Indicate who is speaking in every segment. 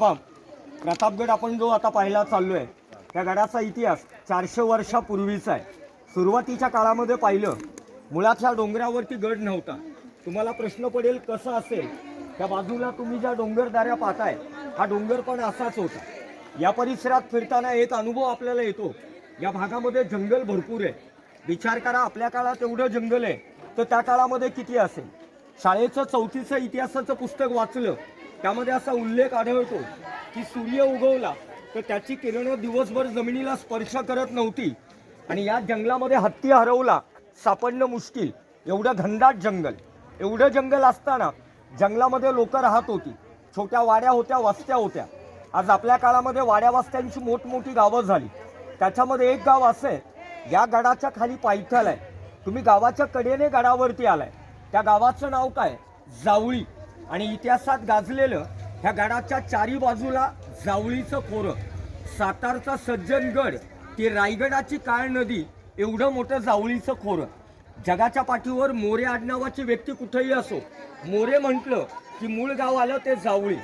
Speaker 1: पहा, प्रतापगड आपण जो आता पाहायला चाललो आहे त्या गडाचा इतिहास 400 वर्षापूर्वीचा आहे. सुरुवातीच्या काळामध्ये पाहिलं मुळात ह्या डोंगरावरती गड नव्हता. तुम्हाला प्रश्न पडेल कसं असेल, त्या बाजूला तुम्ही ज्या डोंगरदाऱ्या पाहताय हा डोंगर पण असाच होता. या परिसरात फिरताना एक अनुभव आपल्याला येतो, या भागामध्ये जंगल भरपूर आहे. विचार करा, आपल्या काळात एवढं जंगल आहे तर त्या काळामध्ये किती असेल. शाळेचं 4थीचं इतिहासाचं पुस्तक वाचलं, त्यामध्ये असा उल्लेख आढळतो की सूर्य उगवला तर त्याची किरणं दिवसभर जमिनीला स्पर्श करत नव्हती आणि या जंगलामध्ये हत्ती हरवला सापडणं मुश्किल. एवढं घनदाट जंगल, एवढं जंगल असताना जंगलामध्ये लोक राहत होती. छोट्या वाड्या होत्या, वस्त्या होत्या. आज आपल्या काळामध्ये वाड्या वस्त्यांची मोठमोठी गावं झाली. त्याच्यामध्ये एक गाव असं आहे, या गडाच्या खाली पायथ्याला आहे. तुम्ही गावाच्या कडेने गडावरती आलाय, त्या गावाचं नाव काय? जावळी. आणि इतिहासात गाजलेलं ह्या गडाच्या चारी बाजूला जावळीचं खोरं. सातारचा सज्जनगड ती रायगडाची काळ नदी, एवढं मोठं जावळीचं खोरं. जगाच्या पाठीवर मोरे आडनावाची व्यक्ती कुठेही असो, मोरे म्हटलं की मूळ गाव आलं ते जावळी.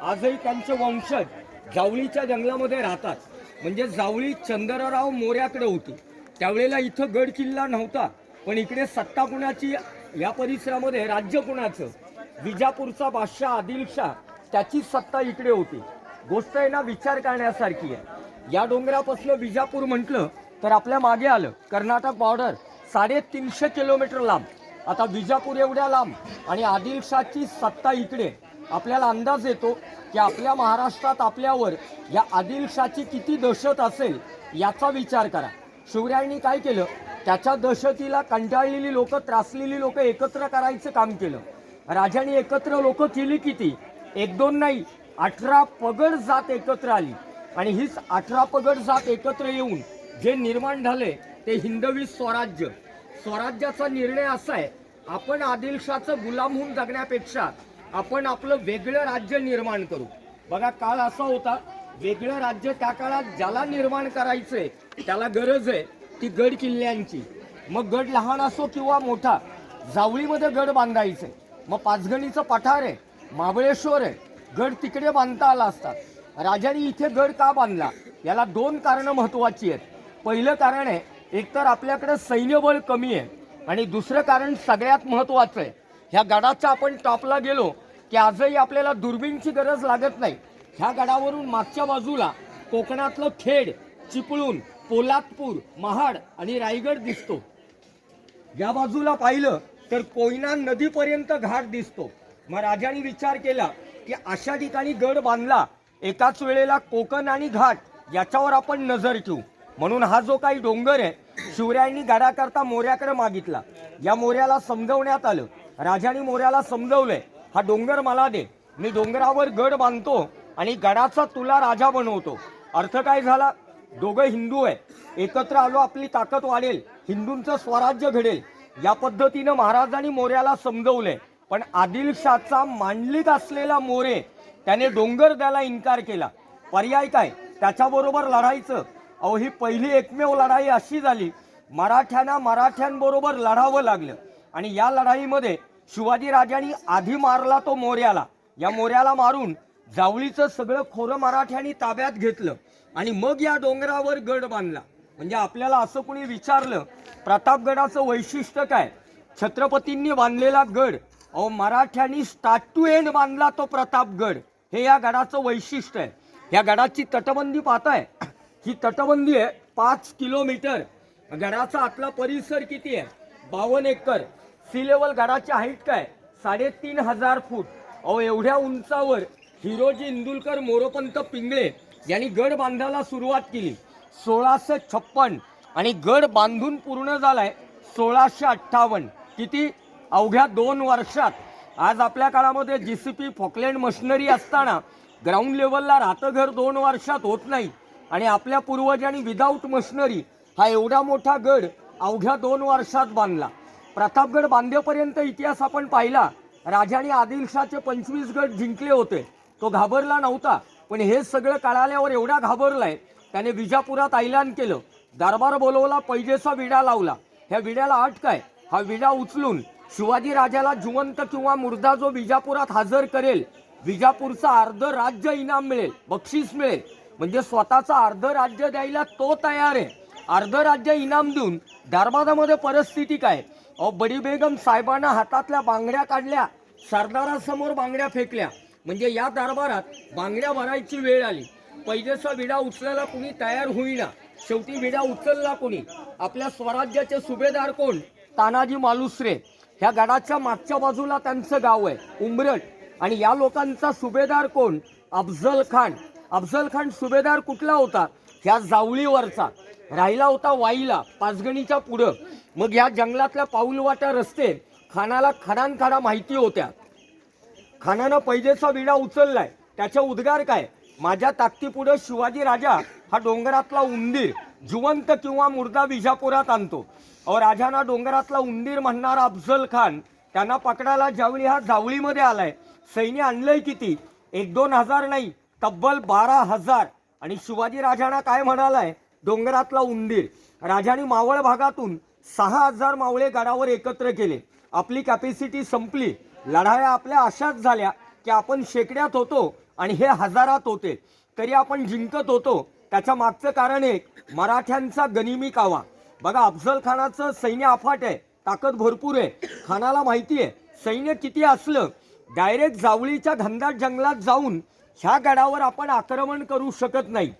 Speaker 1: आजही त्यांचे वंशज जावळीच्या जंगलामध्ये राहतात. म्हणजे जावळी चंद्रराव मोऱ्याकडे होती. त्यावेळेला इथं गड किल्ला नव्हता, पण इकडे सत्ता कुणाची, या परिसरामध्ये राज्य कुणाचं? विजापूरचा बादशाह आदिलशाह, त्याची सत्ता इकडे होती. गोष्ट आहे ना विचार करण्यासारखी आहे. या डोंगरापासून विजापूर म्हटलं तर आपल्या मागे आलं कर्नाटक बॉर्डर, 350 किलोमीटर लांब. आता विजापूर एवढ्या लांब आणि आदिलशाहची सत्ता इकडे. आपल्याला अंदाज येतो की आपल्या महाराष्ट्रात आपल्यावर या आदिलशाहची किती दहशत असेल याचा विचार करा. शिवरायांनी काय केलं, त्याच्या दहशतीला कंटाळलेली लोक, त्रासलेली लोक एकत्र करायचं काम केलं. राजांनी एकत्र लोक केली किती? 1-2 नाही, 18 पगड जात एकत्र आली. आणि हीच 18 पगड जात एकत्र येऊन जे निर्माण झाले ते हिंदवी स्वराज्य. स्वराज्याचा निर्णय असा आहे, आपण आदिलशाहचं गुलाम होऊन जगण्यापेक्षा आपण आपलं वेगळं राज्य निर्माण करू. बघा, काळ असा होता, वेगळं राज्य त्या काळात ज्याला निर्माण करायचंय त्याला गरज आहे ती गड किल्ल्यांची. मग गड लहान असो किंवा मोठा, जावळीमध्ये गड बांधायचे. मग पाचगणीचं पठार आहे, महाबळेश्वर आहे, गड तिकडे बांधता आला असतात. राजांनी इथे गड का बांधला, याला 2 कारणं महत्त्वाची आहेत. पहिलं कारण आहे, एकतर आपल्याकडे सैन्यबळ कमी आहे, आणि दुसरं कारण सगळ्यात महत्त्वाचं आहे, ह्या गडाच्या आपण टॉपला गेलो की आजही आपल्याला दुर्बीणची गरज लागत नाही. ह्या गडावरून मागच्या बाजूला कोकणातलं खेड, चिपळूण, पोलादपूर, महाड आणि रायगड दिसतो. या बाजूला पाहिलं तर कोयना नदीपर्यंत घाट दिसतो. मग राजांनी विचार केला की अशा ठिकाणी गड बांधला, एकाच वेळेला कोकण आणि घाट याच्यावर आपण नजर ठेवू. म्हणून हा जो काही डोंगर आहे, शिवरायांनी गडाकरता मोऱ्याकडे मागितला. या मोऱ्याला समजवण्यात आलं. राजांनी मोऱ्याला समजवलंय, हा डोंगर मला दे, मी डोंगरावर गड बांधतो आणि गडाचा तुला राजा बनवतो. अर्थ काय झाला? दोघं हिंदू आहे, एकत्र आलो आपली ताकद वाढेल, हिंदूंचं स्वराज्य घडेल. या पद्धतीनं महाराजांनी मोऱ्याला समजवलंय. पण आदिलशाहचा मांडलिक असलेला मोरे त्याने डोंगर द्यायला इन्कार केला. पर्याय काय? त्याच्याबरोबर लढायचं. अहो, ही पहिली एकमेव लढाई अशी झाली, मराठ्यांना मराठ्यांबरोबर लढावं लागलं. आणि या लढाईमध्ये शिवाजी राजांनी आधी मारला तो मोऱ्याला. या मोऱ्याला मारून जावळीचं सगळं खोरं मराठ्यांनी ताब्यात घेतलं आणि मग या डोंगरावर गड बांधला. म्हणजे आपल्याला असं कोणी विचारलं प्रतापगडाचं वैशिष्ट्य काय, छत्रपतींनी बांधलेला गड, अहो मराठ्यांनी स्टार्ट टू एंड बांधला तो प्रतापगड, हे या गडाचं वैशिष्ट्य आहे. या गडाची तटबंदी पाहताय, ही तटबंदी आहे 5 किलोमीटर. गडाचा आतला परिसर किती आहे? 52 एकर. सी लेवल गडाची हाईट काय? 3500 फूट. अहो, एवढ्या उंचावर हिरोजी इंदुलकर मोरोपंत पिंगळे यांनी गड बांधायला सुरुवात केली 1656 आणि गड बांधून पूर्ण झालाय 1658. किती? अवघ्या 2 वर्षात. आज आपल्या काळामध्ये JCP फॉकलँड मशिनरी असताना ग्राउंड लेवलला राहतं घर 2 वर्षात होत नाही, आणि आपल्या पूर्वजांनी विदाऊट मशिनरी हा एवढा मोठा गड अवघ्या 2 वर्षात बांधला. प्रतापगड बांधेपर्यंत इतिहास आपण पाहिला, राजाने आदिलशाहचे 25 गड जिंकले होते. तो घाबरला नव्हता, पण हे सगळं कळाल्यावर एवढा घाबरलाय त्याने विजापुरात ऐलान केलं, दरबार बोलवला, पैजेचा विडा लावला. ह्या विड्याला अट काय? हा विडा उचलून शिवाजी राजाला जिवंत किंवा मुर्दा जो विजापुरात हजर करेल, विजापूरचं अर्ध राज्य इनाम मिळेल, बक्षीस मिळेल. म्हणजे स्वतःचं अर्ध राज्य द्यायला तो तयार आहे. अर्ध राज्य इनाम देऊन दरबारामध्ये परिस्थिती काय? अहो, बडी बेगम साहेबांना हातातल्या बांगड्या काढल्या, सरदारासमोर बांगड्या फेकल्या. म्हणजे या दरबारात बांगड्या भरायची वेळ आली. पैजेचा विडा उचलायला कुणी तयार होईना. शेवटी विडा उचलला कोणी? आपल्या स्वराज्याचे सुभेदार कोण? तानाजी मालुसरे. ह्या गडाच्या मागच्या बाजूला त्यांचं गाव आहे उंबरठ. आणि या लोकांचा सुभेदार कोण? अफजल खान. अफजल खान सुभेदार कुठला होता? ह्या जावळीवरचा. राहिला होता वाईला, पाचगणीच्या पुढं. मग ह्या जंगलातल्या पाऊलवाटा रस्ते खानाला खडानखडा माहिती होत्या. खानानं पैजेचा विडा उचललाय. त्याचा उद्गार काय? माझ्या ताकदीपुढे शिवाजी राजा हा डोंगरातला उंदीर जिवंत किंवा मुर्दा विजापुरात आणतो. अहो, राजांना डोंगरातला उंदीर म्हणणारा अफजल खान त्यांना पकडायला ज्यावेळी हा जावळीमध्ये आलाय, सैन्य आणलंय किती? 1-2 हजार नाही, तब्बल 12,000. आणि शिवाजी राजांना काय म्हणालाय? डोंगरातला उंदीर. राजाने मावळ भागातून 6,000 मावळे गडावर एकत्र केले. आपली कॅपॅसिटी संपली. लढाया आपल्या अशाच झाल्या की आपण शेकड्यात होतो आणि हे हजारात होते, तरी आपण जिंकत होतो. त्याच्या मागचं कारण एक, मराठ्यांचा गनिमी कावा. बघा, अफजल खानाचं सैन्य अफाट आहे, ताकद भरपूर आहे. खानाला माहिती आहे सैन्य किती असलं डायरेक्ट जावळीच्या घनदाट जंगलात जाऊन ह्या गडावर आपण आक्रमण करू शकत नाही.